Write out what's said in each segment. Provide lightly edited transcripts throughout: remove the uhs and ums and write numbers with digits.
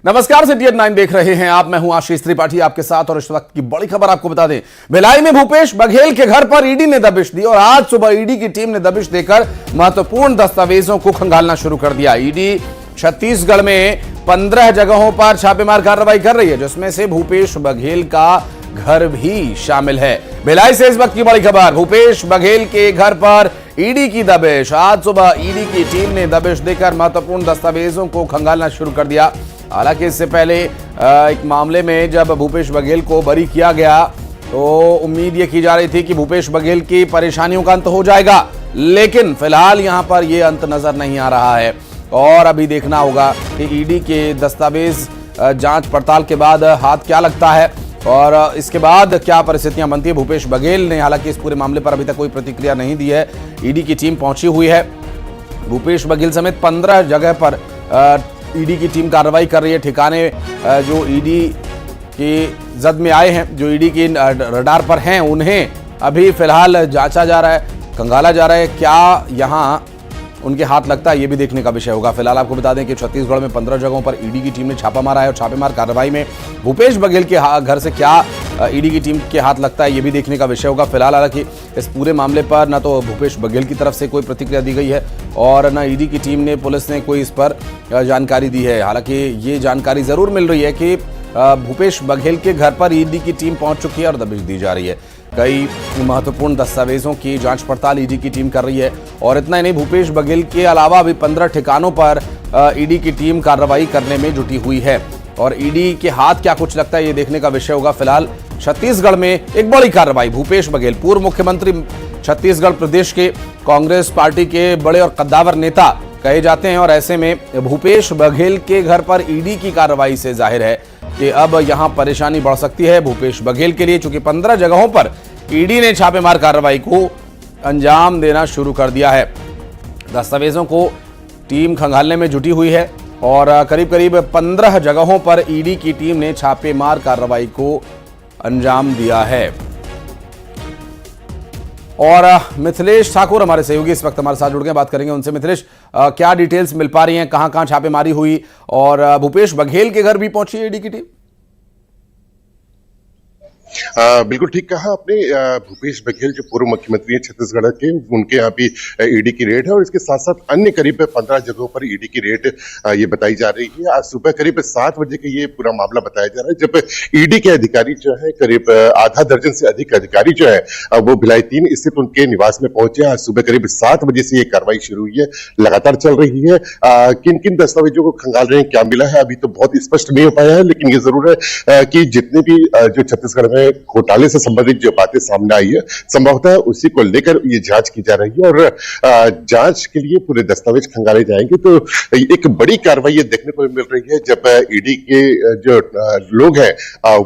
नमस्कार, सिटी 9 देख रहे हैं आप। मैं हूं आशीष त्रिपाठी आपके साथ और इस वक्त की बड़ी खबर आपको बता दें। भिलाई में भूपेश बघेल के घर पर ईडी ने दबिश दी और आज सुबह ईडी की टीम ने दबिश देकर महत्वपूर्ण दस्तावेजों को खंगालना शुरू कर दिया। ईडी छत्तीसगढ़ में 15 जगहों पर छापेमार कार्रवाई कर रही है, जिसमें से भूपेश बघेल का घर भी शामिल है। भिलाई से इस वक्त की बड़ी खबर, भूपेश बघेल के घर पर ईडी की दबिश। आज सुबह ईडी की टीम ने दबिश देकर महत्वपूर्ण दस्तावेजों को खंगालना शुरू कर दिया। हालांकि इससे पहले एक मामले में जब भूपेश बघेल को बरी किया गया तो उम्मीद ये की जा रही थी कि भूपेश बघेल की परेशानियों का अंत हो जाएगा, लेकिन फिलहाल यहां पर यह अंत नजर नहीं आ रहा है और अभी देखना होगा कि ईडी के दस्तावेज जांच पड़ताल के बाद हाथ क्या लगता है और इसके बाद क्या परिस्थितियां बनती है। भूपेश बघेल ने हालांकि इस पूरे मामले पर अभी तक कोई प्रतिक्रिया नहीं दी है। ईडी की टीम पहुंची हुई है। भूपेश बघेल समेत 15 जगह पर ईडी की टीम कार्रवाई कर रही है। ठिकाने जो ईडी की जद में आए हैं, जो ईडी की रडार पर हैं, उन्हें अभी फिलहाल जांचा जा रहा है, खंगाला जा रहा है। क्या यहां उनके हाथ लगता है, ये भी देखने का विषय होगा। फिलहाल आपको बता दें कि छत्तीसगढ़ में 15 जगहों पर ईडी की टीम ने छापा मारा है और छापेमार कार्रवाई में भूपेश बघेल के घर से क्या ईडी की टीम के हाथ लगता है, ये भी देखने का विषय होगा। फिलहाल हालांकि इस पूरे मामले पर न तो भूपेश बघेल की तरफ से कोई प्रतिक्रिया दी गई है और न ईडी की टीम ने, पुलिस ने कोई इस पर जानकारी दी है। हालांकि ये जानकारी जरूर मिल रही है कि भूपेश बघेल के घर पर ईडी की टीम पहुंच चुकी है और दबिश दी जा रही है। कई महत्वपूर्ण दस्तावेजों की जांच पड़ताल ईडी की टीम कर रही है और इतना ही नहीं, भूपेश बघेल के अलावा अभी 15 ठिकानों पर ईडी की टीम कार्रवाई करने में जुटी हुई है और ईडी के हाथ क्या कुछ लगता है, ये देखने का विषय होगा। फिलहाल छत्तीसगढ़ में एक बड़ी कार्रवाई। भूपेश बघेल पूर्व मुख्यमंत्री, छत्तीसगढ़ प्रदेश के कांग्रेस पार्टी के बड़े और कद्दावर नेता कहे जाते हैं और ऐसे में भूपेश बघेल के घर पर ईडी की कार्रवाई से जाहिर है कि अब यहां परेशानी बढ़ सकती है भूपेश बघेल के लिए, चूंकि 15 जगहों पर ईडी ने छापेमार कार्रवाई को अंजाम देना शुरू कर दिया है। दस्तावेजों को टीम खंगालने में जुटी हुई है और करीब करीब 15 जगहों पर ईडी की टीम ने छापेमार कार्रवाई को अंजाम दिया है। और मिथिलेश ठाकुर हमारे सहयोगी इस वक्त हमारे साथ जुड़ गए, बात करेंगे उनसे। मिथिलेश, क्या डिटेल्स मिल पा रही हैं, कहां कहां छापेमारी हुई और भूपेश बघेल के घर भी पहुंची है ईडी की टीम? बिल्कुल ठीक कहा आपने। भूपेश बघेल जो पूर्व मुख्यमंत्री हैं छत्तीसगढ़ के, उनके यहाँ भी ईडी की रेड है और इसके साथ साथ अन्य करीब 15 जगहों पर ईडी की रेड ये बताई जा रही है। आज सुबह करीब 7 बजे का ये पूरा मामला बताया जा रहा है, जब ईडी के अधिकारी जो है, करीब आधा दर्जन से अधिक अधिकारी जो है वो भिलाई 3 स्थित उनके निवास में पहुंचे। आज सुबह करीब 7 बजे से ये कार्रवाई शुरू हुई है, लगातार चल रही है। किन किन दस्तावेजों को खंगाल रहे हैं, क्या मिला है, अभी तो बहुत स्पष्ट नहीं हो पाया है, लेकिन ये जरूर है कि जितने भी जो छत्तीसगढ़ में घोटाले से संबंधित जो बातें सामने आई है, संभवतः उसी को लेकर ये जांच की जा रही है और जांच के लिए पूरे दस्तावेज खंगाले जाएंगे। तो एक बड़ी कार्रवाई ये देखने को मिल रही है जब ईडी के जो लोग हैं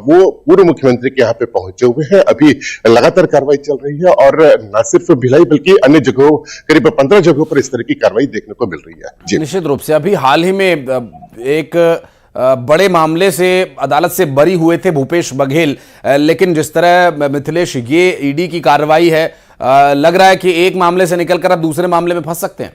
वो पूर्व मुख्यमंत्री के यहाँ पे पहुंचे हुए हैं। अभी लगातार कार्रवाई चल रही है और न सिर्फ भिलाई बल्कि अन्य जगहों, करीब 15 जगहों पर इस तरह की कार्रवाई देखने को मिल रही है। निश्चित रूप से अभी हाल ही में एक बड़े मामले से अदालत से बरी हुए थे भूपेश बघेल, लेकिन जिस तरह मिथिलेश ये ईडी की कार्रवाई है, लग रहा है कि एक मामले से निकलकर अब दूसरे मामले में फंस सकते हैं।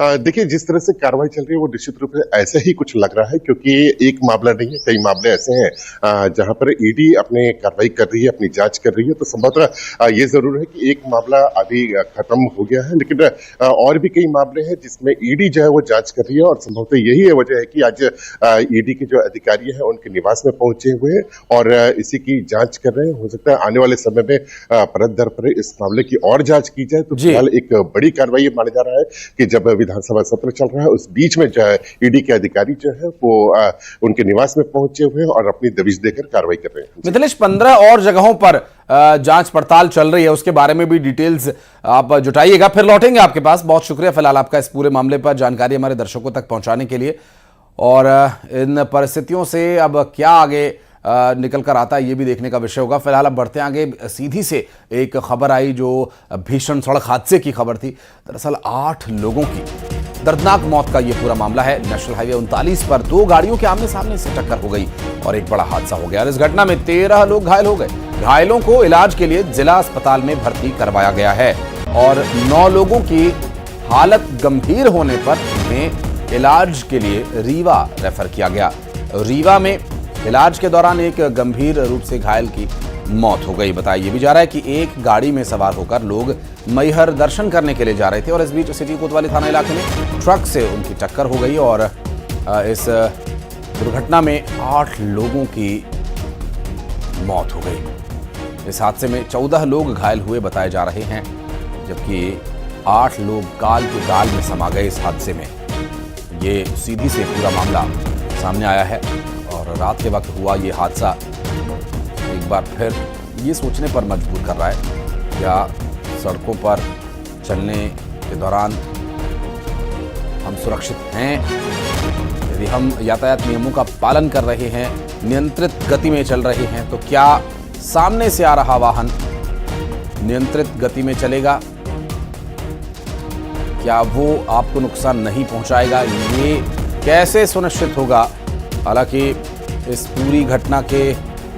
देखिए, जिस तरह से कार्रवाई चल रही है वो निश्चित रूप से ऐसे ही कुछ लग रहा है, क्योंकि एक मामला नहीं है, कई मामले ऐसे हैं जहां पर ईडी अपने कार्रवाई कर रही है, अपनी जांच कर रही है। तो संभवतः ये जरूर है कि एक मामला अभी खत्म हो गया है, लेकिन और भी कई मामले हैं जिसमें ईडी जो है वो जांच कर रही है और संभवतः यही है वजह है कि आज ईडी के जो अधिकारी हैं उनके निवास में पहुंचे हुए हैं और इसी की जांच कर रहे हैं। हो सकता है आने वाले समय में परत दर पर इस मामले की और जांच की जाए। तो फिलहाल एक बड़ी कार्रवाई माना जा रहा है कि जब विधानसभा सत्र चल रहा है, उस बीच में जो है ईडी के अधिकारी जो है वो उनके निवास में पहुंचे हुए हैं और अपनी दबिश देकर कार्रवाई कर रहे हैं। मिथिलेश, 15 और जगहों पर जांच पड़ताल चल रही है, उसके बारे में भी डिटेल्स आप जुटाइएगा, फिर लौटेंगे आपके पास। बहुत शुक्रिया फिलहाल आपका इस पूरे मामले पर जानकारी हमारे दर्शकों तक पहुंचाने के लिए। और इन परिस्थितियों से अब क्या आगे निकल कर आता है, ये भी देखने का विषय होगा। फिलहाल अब बढ़ते आगे, सीधी से एक खबर आई जो भीषण सड़क हादसे की खबर थी। दरअसल 8 लोगों की दर्दनाक मौत का यह पूरा मामला है। नेशनल हाईवे 39 पर 2 गाड़ियों के आमने सामने से टक्कर हो गई और एक बड़ा हादसा हो गया और इस घटना में 13 लोग घायल हो गए। घायलों को इलाज के लिए जिला अस्पताल में भर्ती करवाया गया है और 9 लोगों की हालत गंभीर होने पर उन्हें इलाज के लिए रीवा रेफर किया गया। रीवा में इलाज के दौरान एक गंभीर रूप से घायल की मौत हो गई। बताया ये भी जा रहा है कि एक गाड़ी में सवार होकर लोग मैहर दर्शन करने के लिए जा रहे थे और इस बीच सिटी कोतवाली थाना इलाके में ट्रक से उनकी टक्कर हो गई और इस दुर्घटना में 8 लोगों की मौत हो गई। इस हादसे में 14 लोग घायल हुए बताए जा रहे हैं, जबकि 8 लोग गाल के गाल में समा गए इस हादसे में। ये सीधी से पूरा मामला सामने आया है और रात के वक्त हुआ ये हादसा एक बार फिर ये सोचने पर मजबूर कर रहा है, क्या सड़कों पर चलने के दौरान हम सुरक्षित हैं? यदि हम यातायात नियमों का पालन कर रहे हैं, नियंत्रित गति में चल रहे हैं, तो क्या सामने से आ रहा वाहन नियंत्रित गति में चलेगा? क्या वो आपको नुकसान नहीं पहुंचाएगा? ये कैसे सुनिश्चित होगा? हालांकि इस पूरी घटना के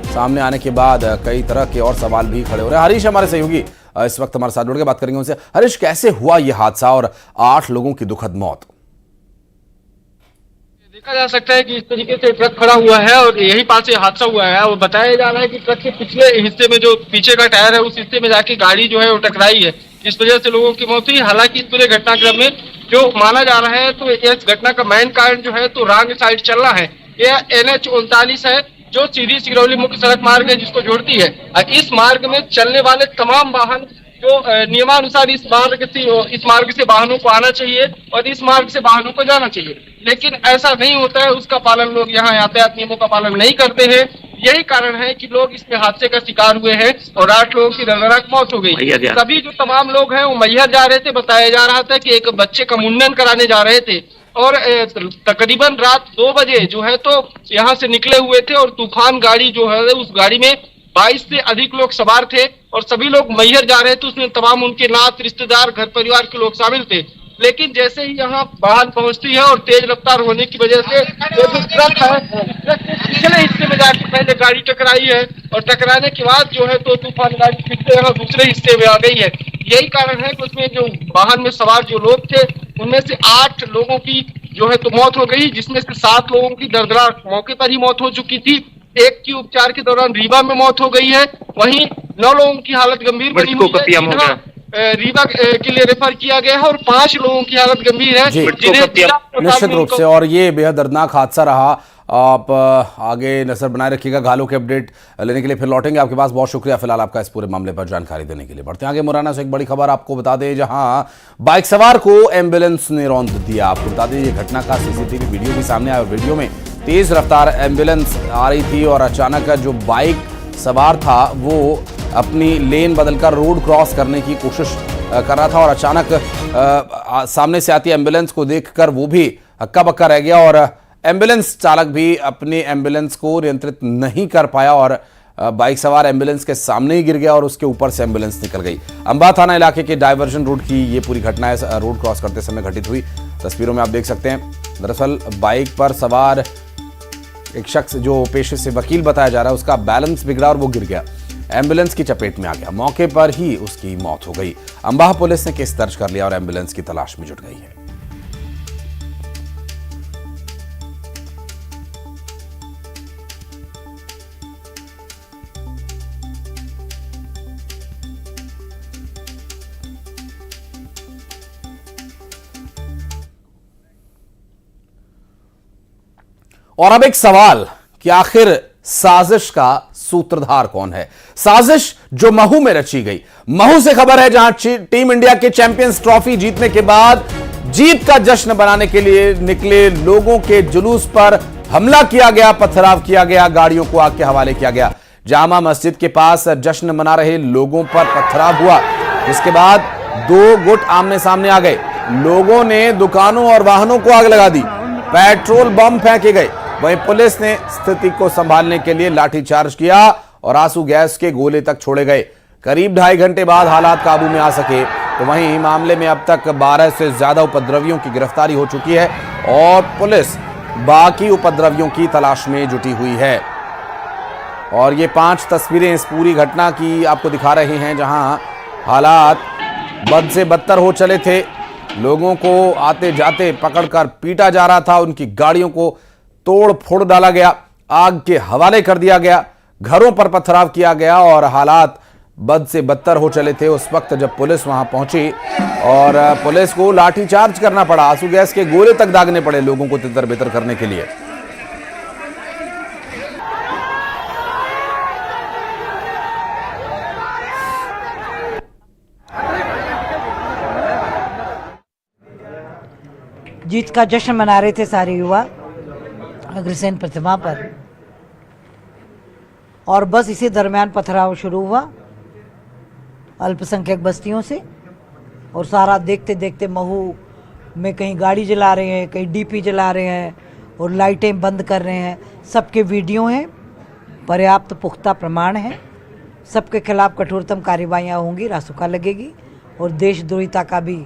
सामने आने के बाद कई तरह के और सवाल भी खड़े हो रहे हैं। हरीश हमारे सहयोगी इस वक्त हमारे साथ जुड़ के बात करेंगे उनसे। हरीश, कैसे हुआ यह हादसा और 8 लोगों की दुखद मौत? देखा जा सकता है कि इस तरीके से ट्रक खड़ा हुआ है और यही पास से हादसा हुआ है और बताया जा रहा है कि ट्रक के पिछले हिस्से में जो पीछे का टायर है उस हिस्से में जाके गाड़ी जो है वो टकराई है, इस वजह से लोगों की मौत हुई। हालांकि इस पूरे घटनाक्रम में जो माना जा रहा है तो इस घटना का मेन कारण जो है तो रॉन्ग साइड चलना है। यह NH 39 है जो सीधी सिगरौली मुख्य सड़क मार्ग है जिसको जोड़ती है। इस मार्ग में चलने वाले तमाम वाहन जो नियमानुसार इस मार्ग से वाहनों को आना चाहिए और इस मार्ग से वाहनों को जाना चाहिए, लेकिन ऐसा नहीं होता है। उसका पालन लोग यहाँ यातायात नियमों का पालन नहीं करते हैं। यही कारण है कि लोग इसमें हादसे का शिकार हुए हैं और 8 लोगों की दर्दनाक मौत हो गई। सभी जो तमाम लोग हैं वो मैहर जा रहे थे। बताया जा रहा था कि एक बच्चे का मुंडन कराने जा रहे थे और तकरीबन रात 2 बजे जो है तो यहाँ से निकले हुए थे और तूफान गाड़ी जो है उस गाड़ी में 22 से अधिक लोग सवार थे और सभी लोग मैहर जा रहे थे। उसमें तमाम उनके नात, रिश्तेदार, घर परिवार के लोग शामिल थे। लेकिन जैसे ही यहाँ वाहन पहुंचती है और तेज रफ्तार होने की वजह से जो ट्रक है ट्रक के पिछले हिस्से में जाकर पहले गाड़ी टकराई है और टकराने के बाद जो है तो तूफान गाड़ी फिर से यहाँ दूसरे हिस्से में आ गई है। यही कारण है कि उसमें जो वाहन में सवार जो लोग थे उनमें से 8 लोगों की जो है तो मौत हो गई, जिसमें से 7 लोगों की दर्दनाक मौके पर ही मौत हो चुकी थी। एक की उपचार के दौरान रीवा में मौत हो गई है, वहीं 9 लोगों की हालत गंभीर बनी हुई है, रीवा के लिए रेफर किया गया है और 5 लोगों की हालत गंभीर है जिन्हें निश्चित रूप से। और ये बेहद दर्दनाक हादसा रहा। आप आगे नजर बनाए रखिएगा। घायलों के अपडेट लेने के लिए फिर लौटेंगे आपके पास। बहुत शुक्रिया फिलहाल आपका इस पूरे मामले पर जानकारी देने के लिए। बढ़ते आगे मुरैना से एक बड़ी खबर आपको बता दें, जहां बाइक सवार को एम्बुलेंस ने रौंद दिया। आपको बता दें ये घटना का CCTV वीडियो भी सामने आया और वीडियो में तेज रफ्तार एम्बुलेंस आ रही थी और अचानक जो बाइक सवार था वो अपनी लेन बदलकर रोड क्रॉस करने की कोशिश कर रहा था और अचानक सामने से आती एम्बुलेंस को देखकर वो भी हक्का बक्का रह गया और एम्बुलेंस चालक भी अपने एम्बुलेंस को नियंत्रित नहीं कर पाया और बाइक सवार एम्बुलेंस के सामने ही गिर गया और उसके ऊपर से एम्बुलेंस निकल गई। अंबा थाना इलाके के डायवर्जन रोड की ये पूरी घटना है, रोड क्रॉस करते समय घटित हुई। तस्वीरों में आप देख सकते हैं, दरअसल बाइक पर सवार एक शख्स जो पेशे से वकील बताया जा रहा है उसका बैलेंस बिगड़ा और वो गिर गया, एम्बुलेंस की चपेट में आ गया। मौके पर ही उसकी मौत हो गई। अंबाह पुलिस ने केस दर्ज कर लिया और एम्बुलेंस की तलाश में जुट गई है। और अब एक सवाल कि आखिर साजिश का सूत्रधार कौन है? साजिश जो महू में रची गई। महू से खबर है, जहां टीम इंडिया के चैंपियंस ट्रॉफी जीतने के बाद जीत का जश्न बनाने के लिए निकले लोगों के जुलूस पर हमला किया गया, पथराव किया गया, गाड़ियों को आग के हवाले किया गया। जामा मस्जिद के पास जश्न मना रहे लोगों पर पथराव हुआ, जिसके बाद 2 गुट आमने सामने आ गए। लोगों ने दुकानों और वाहनों को आग लगा दी, पेट्रोल बम फेंके गए। वहीं पुलिस ने स्थिति को संभालने के लिए लाठीचार्ज किया और आंसू गैस के गोले तक छोड़े गए। करीब 2.5 घंटे बाद हालात काबू में आ सके। तो वहीं मामले में अब तक 12 से ज्यादा उपद्रवियों की गिरफ्तारी हो चुकी है और पुलिस बाकी उपद्रवियों की तलाश में जुटी हुई है। और ये 5 तस्वीरें इस पूरी घटना की आपको दिखा रहे हैं, जहां हालात बद से बदतर हो चले थे। लोगों को आते जाते पकड़कर पीटा जा रहा था, उनकी गाड़ियों को तोड़ फोड़ डाला गया, आग के हवाले कर दिया गया, घरों पर पथराव किया गया और हालात बद से बदतर हो चले थे उस वक्त जब पुलिस वहां पहुंची और पुलिस को लाठीचार्ज करना पड़ा, आंसू गैस के गोले तक दागने पड़े लोगों को तितर बितर करने के लिए। जीत का जश्न मना रहे थे सारे युवा अग्रसेन प्रतिमा पर और बस इसी दरमियान पथराव शुरू हुआ अल्पसंख्यक बस्तियों से और सारा देखते देखते महू में कहीं गाड़ी जला रहे हैं, कहीं डीपी जला रहे हैं और लाइटें बंद कर रहे हैं। सबके वीडियो हैं, पर्याप्त पुख्ता प्रमाण है, सबके खिलाफ कठोरतम कार्रवाइयाँ होंगी, रासुका लगेगी और देशद्रोहिता का भी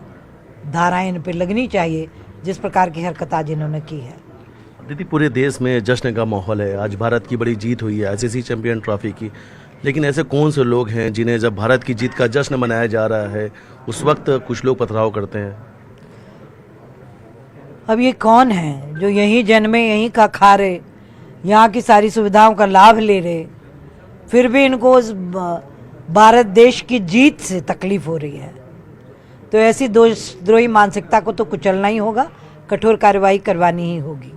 धाराएं इन पर लगनी चाहिए जिस प्रकार की हरकत आज इन्होंने की है। दीदी, पूरे देश में जश्न का माहौल है। आज भारत की बड़ी जीत हुई है आईसीसी चैंपियन ट्रॉफी की, लेकिन ऐसे कौन से लोग हैं जिन्हें जब भारत की जीत का जश्न मनाया जा रहा है उस वक्त कुछ लोग पथराव करते हैं? अब ये कौन है जो यहीं जन्मे, यहीं का खा रहे, यहाँ की सारी सुविधाओं का लाभ ले रहे, फिर भी इनको उस भारत देश की जीत से तकलीफ हो रही है? तो ऐसी देशद्रोही मानसिकता को तो कुचलना ही होगा, कठोर कार्रवाई करवानी ही होगी।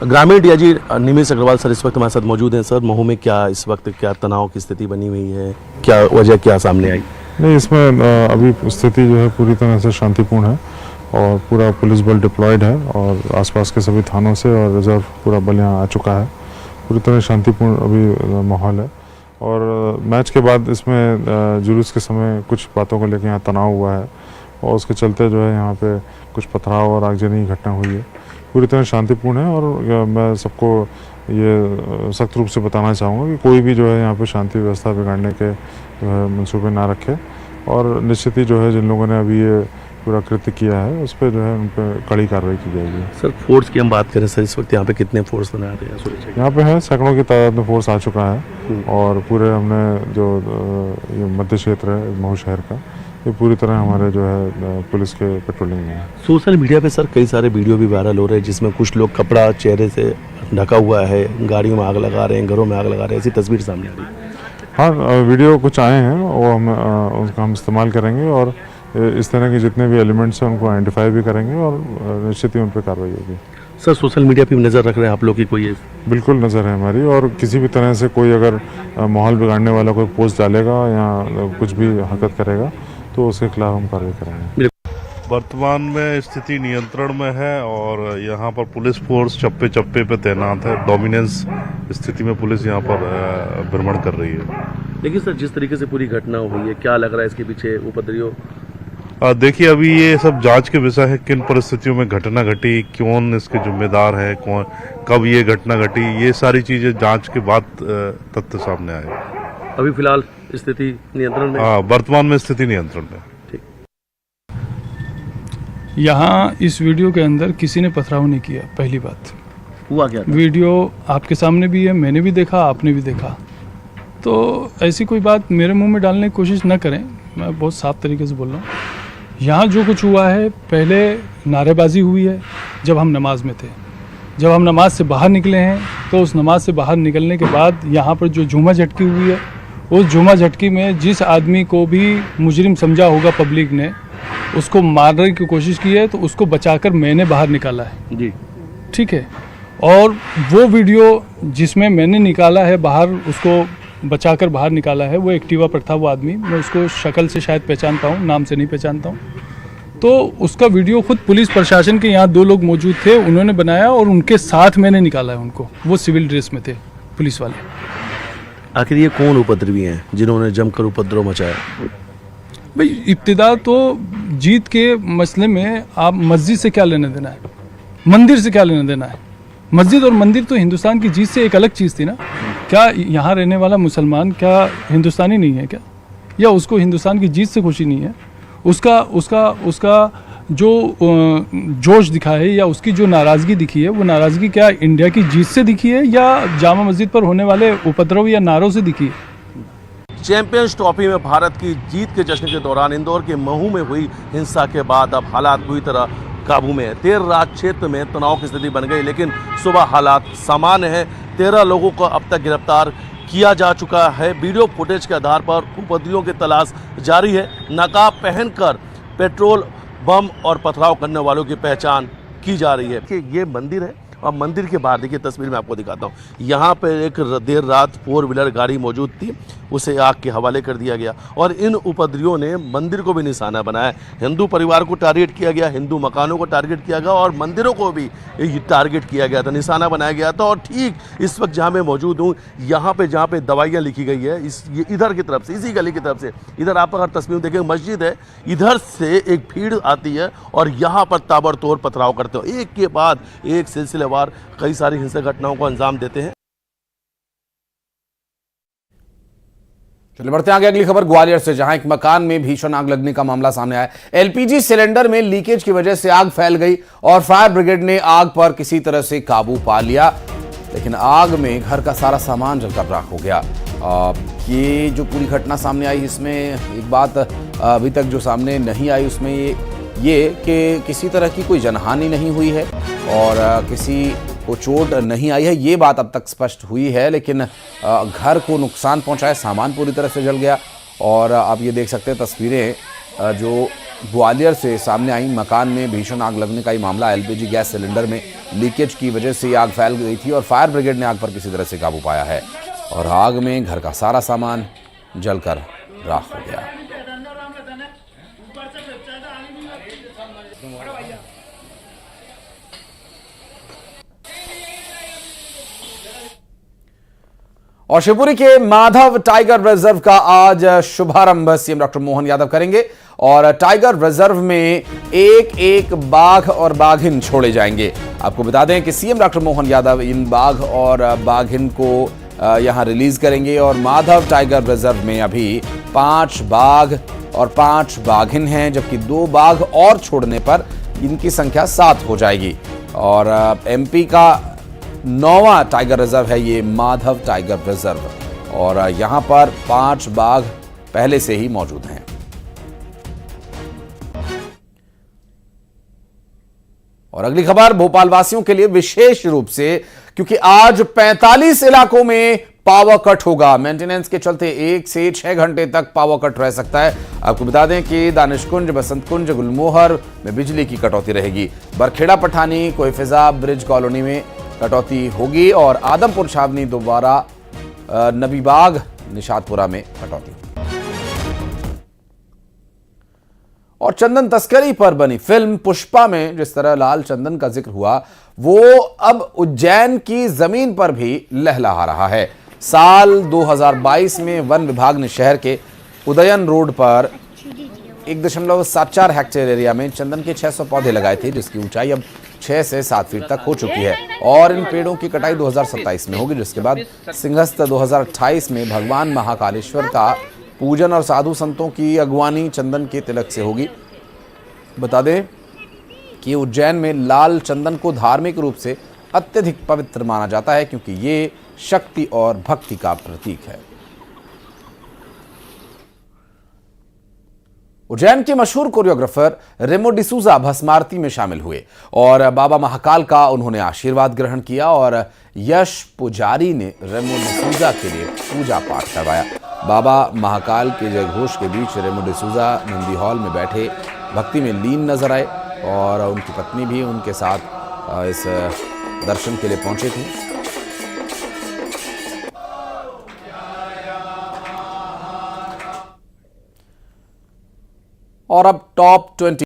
ग्रामीण डीआईजी निमिष अग्रवाल सर इस वक्त हमारे साथ मौजूद हैं। सर, महू में क्या इस वक्त क्या तनाव की स्थिति बनी हुई है, क्या वजह क्या सामने आई? नहीं, इसमें अभी स्थिति जो है पूरी तरह से शांतिपूर्ण है और पूरा पुलिस बल डिप्लॉयड है और आसपास के सभी थानों से और रिजर्व पूरा बल यहाँ आ चुका है। पूरी तरह शांतिपूर्ण अभी माहौल है और मैच के बाद इसमें जुलूस के समय कुछ बातों को लेकर यहाँ तनाव हुआ है और उसके चलते जो है यहाँ पे कुछ पथराव और आगजनी की घटना हुई है। पूरी तरह शांतिपूर्ण है और मैं सबको ये सख्त रूप से बताना चाहूँगा कि कोई भी जो है यहाँ पे शांति व्यवस्था बिगाड़ने के जो है मंसूबे ना रखे और निश्चित ही जो है जिन लोगों ने अभी ये पूरा कृत्य किया है उस पर जो है उन पर कड़ी कार्रवाई की जाएगी। सर, फोर्स की हम बात करें सर, इस वक्त यहाँ पे कितने फोर्स बना रहे हैं सुरक्षा के? यहाँ पे है सैकड़ों की तादाद में फोर्स आ चुका है और पूरे हमने जो ये मध्य क्षेत्र है महू शहर का, ये पूरी तरह हमारे जो है पुलिस के पेट्रोलिंग में है। सोशल मीडिया पे सर कई सारे वीडियो भी वायरल हो रहे हैं जिसमें कुछ लोग कपड़ा चेहरे से ढका हुआ है, गाड़ियों में आग लगा रहे हैं, घरों में आग लगा रहे हैं, ऐसी तस्वीर सामने आ रही है। हाँ, वीडियो कुछ आए हैं वो उसका हम इस्तेमाल करेंगे और इस तरह के जितने भी एलिमेंट्स हैं उनको आइडेंटिफाई भी करेंगे और निश्चित ही उन पर कार्रवाई होगी। सर, सोशल मीडिया पे नज़र रख रहे हैं आप लोग की कोई? बिल्कुल नज़र है हमारी और किसी भी तरह से कोई अगर माहौल बिगाड़ने वाला कोई पोस्ट डालेगा या कुछ भी हरकत करेगा तो उसके खिलाफ हम कार्रवाई करेंगे। वर्तमान में स्थिति नियंत्रण में है और यहाँ पर पुलिस फोर्स चप्पे चप्पे पे तैनात है। डोमिनेंस स्थिति में पुलिस यहाँ पर भ्रमण कर रही है। लेकिन सर, जिस तरीके से पूरी घटना हुई है, क्या लग रहा है इसके पीछे उपद्रवियों? देखिए, अभी ये सब जांच के विषय है, किन परिस्थितियों में घटना घटी, कौन इसके जिम्मेदार है, कौन कब ये घटना घटी, ये सारी चीजें जांच के बाद तथ्य सामने आए। अभी फिलहाल स्थिति नियंत्रण में? हाँ, वर्तमान में स्थिति नियंत्रण में। यहाँ इस वीडियो के अंदर किसी ने पथराव नहीं किया। पहली बात, हुआ क्या था? वीडियो आपके सामने भी है, मैंने भी देखा, आपने भी देखा, तो ऐसी कोई बात मेरे मुंह में डालने की कोशिश न करें। मैं बहुत साफ तरीके से बोल रहा हूँ। यहाँ जो कुछ हुआ है, पहले नारेबाजी हुई है जब हम नमाज में थे। जब हम नमाज से बाहर निकले हैं तो उस नमाज से बाहर निकलने के बाद यहाँ पर जो झूमा झटकी हुई है, उस झूमा झटकी में जिस आदमी को भी मुजरिम समझा होगा पब्लिक ने, उसको मारने की कोशिश की है, तो उसको बचाकर मैंने बाहर निकाला है जी। ठीक है। और वो वीडियो जिसमें मैंने निकाला है बाहर, उसको बचाकर बाहर निकाला है, वो एक्टिवा पर था वो आदमी। मैं उसको शक्ल से शायद पहचानता हूँ, नाम से नहीं पहचानता हूँ। तो उसका वीडियो खुद पुलिस प्रशासन के यहाँ 2 लोग मौजूद थे, उन्होंने बनाया और उनके साथ मैंने निकाला है उनको। वो सिविल ड्रेस में थे पुलिस वाले। आखिर ये कौन उपद्रवी हैं जिन्होंने जमकर उपद्रव मचाया? भाई, इब्तिदा तो जीत के मसले में आप मस्जिद से क्या लेना देना है, मंदिर से क्या लेना देना है? मस्जिद और मंदिर तो हिंदुस्तान की जीत से एक अलग चीज़ थी ना। क्या यहाँ रहने वाला मुसलमान क्या हिंदुस्तानी नहीं है क्या? या उसको हिंदुस्तान की जीत से खुशी नहीं है? उसका जो जोश दिखा है या उसकी जो नाराज़गी दिखी है, वो नाराज़गी क्या इंडिया की जीत से दिखी है या जामा मस्जिद पर होने वाले उपद्रव या नारों से दिखी है? चैंपियंस ट्रॉफी में भारत की जीत के जश्न के दौरान इंदौर के महू में हुई हिंसा के बाद अब हालात पूरी तरह काबू में है। देर रात क्षेत्र में तनाव की स्थिति बन गई, लेकिन सुबह हालात सामान्य है। 13 लोगों को अब तक गिरफ्तार किया जा चुका है। वीडियो फुटेज के आधार पर उपद्रवियों की तलाश जारी है। नकाब पहनकर पेट्रोल बम और पथराव करने वालों की पहचान की जा रही है कि ये मंदिर है और मंदिर के बाहर देखिए, तस्वीर में आपको दिखाता हूँ। यहाँ पे एक देर रात 4 व्हीलर गाड़ी मौजूद थी, उसे आग के हवाले कर दिया गया और इन उपद्रवियों ने मंदिर को भी निशाना बनाया। हिंदू परिवार को टारगेट किया गया, हिंदू मकानों को टारगेट किया गया और मंदिरों को भी टारगेट किया गया था, निशाना बनाया गया था। और ठीक इस वक्त जहाँ मैं मौजूद हूँ, यहाँ पे जहाँ पे दवाइयाँ लिखी गई है, ये इधर की तरफ से, इसी गली की तरफ से, इधर आप अगर तस्वीर देखें मस्जिद है, इधर से एक भीड़ आती है और यहाँ पर ताबड़तोड़ पथराव करते हो। एक के बाद एक सिलसिलेवार कई सारी हिंसक घटनाओं को अंजाम देते हैं। चलिए बढ़ते हैं आगे अगली खबर ग्वालियर से, जहां एक मकान में भीषण आग लगने का मामला सामने आया। एलपीजी सिलेंडर में लीकेज की वजह से आग फैल गई और फायर ब्रिगेड ने आग पर किसी तरह से काबू पा लिया, लेकिन आग में घर का सारा सामान जलकर राख हो गया। ये जो पूरी घटना सामने आई, इसमें एक बात अभी तक जो सामने नहीं आई उसमें ये कि किसी तरह की कोई जनहानि नहीं हुई है और किसी को चोट नहीं आई है, ये बात अब तक स्पष्ट हुई है। लेकिन घर को नुकसान पहुंचा है, सामान पूरी तरह से जल गया। और आप ये देख सकते हैं तस्वीरें जो ग्वालियर से सामने आई। मकान में भीषण आग लगने का ही मामला। एलपीजी गैस सिलेंडर में लीकेज की वजह से आग फैल गई थी और फायर ब्रिगेड ने आग पर किसी तरह से काबू पाया है और आग में घर का सारा सामान जलकर राख हो गया। और शिवपुरी के माधव टाइगर रिजर्व का आज शुभारंभ सीएम डॉक्टर मोहन यादव करेंगे और टाइगर रिजर्व में एक एक बाघ और बाघिन छोड़े जाएंगे। आपको बता दें कि सीएम डॉक्टर मोहन यादव इन बाघ और बाघिन को यहां रिलीज करेंगे और माधव टाइगर रिजर्व में अभी 5 बाघ और 5 बाघिन हैं, जबकि 2 बाघ और छोड़ने पर इनकी संख्या 7 हो जाएगी। और एमपी का 9वां टाइगर रिजर्व है ये माधव टाइगर रिजर्व और यहां पर 5 बाघ पहले से ही मौजूद हैं। और अगली खबर भोपाल वासियों के लिए विशेष रूप से, क्योंकि आज 45 इलाकों में पावर कट होगा। मेंटेनेंस के चलते 1 से 6 घंटे तक पावर कट रह सकता है। आपको बता दें कि दानिशकुंज, बसंत कुंज, गुलमोहर में बिजली की कटौती रहेगी। बरखेड़ा, पठानी, कोईफिजा, ब्रिज कॉलोनी में कटौती होगी और आदमपुर छावनी, दोबारा नबीबाग, निशातपुरा में कटौती। और चंदन तस्करी पर बनी फिल्म पुष्पा में जिस तरह लाल चंदन का जिक्र हुआ, वो अब उज्जैन की जमीन पर भी लहलहा रहा है। साल 2022 में वन विभाग ने शहर के उदयन रोड पर 1.74 हेक्टेयर एरिया में चंदन के 600 पौधे लगाए थे, जिसकी ऊंचाई अब 6 से 7 फीट तक हो चुकी है और इन पेड़ों की कटाई 2027 में होगी, जिसके बाद सिंहस्थ 2028 में भगवान महाकालेश्वर का पूजन और साधु संतों की अगवानी चंदन के तिलक से होगी। बता दें कि उज्जैन में लाल चंदन को धार्मिक रूप से अत्यधिक पवित्र माना जाता है, क्योंकि ये शक्ति और भक्ति का प्रतीक है। उज्जैन के मशहूर कोरियोग्राफर रेमो डिसूजा भस्म आरती में शामिल हुए और बाबा महाकाल का उन्होंने आशीर्वाद ग्रहण किया और यश पुजारी ने रेमो डिसूजा के लिए पूजा पाठ करवाया। बाबा महाकाल के जयघोष के बीच रेमो डिसूजा नंदी हॉल में बैठे भक्ति में लीन नजर आए और उनकी पत्नी भी उनके साथ इस दर्शन के लिए पहुंचे थे। और अब टॉप 20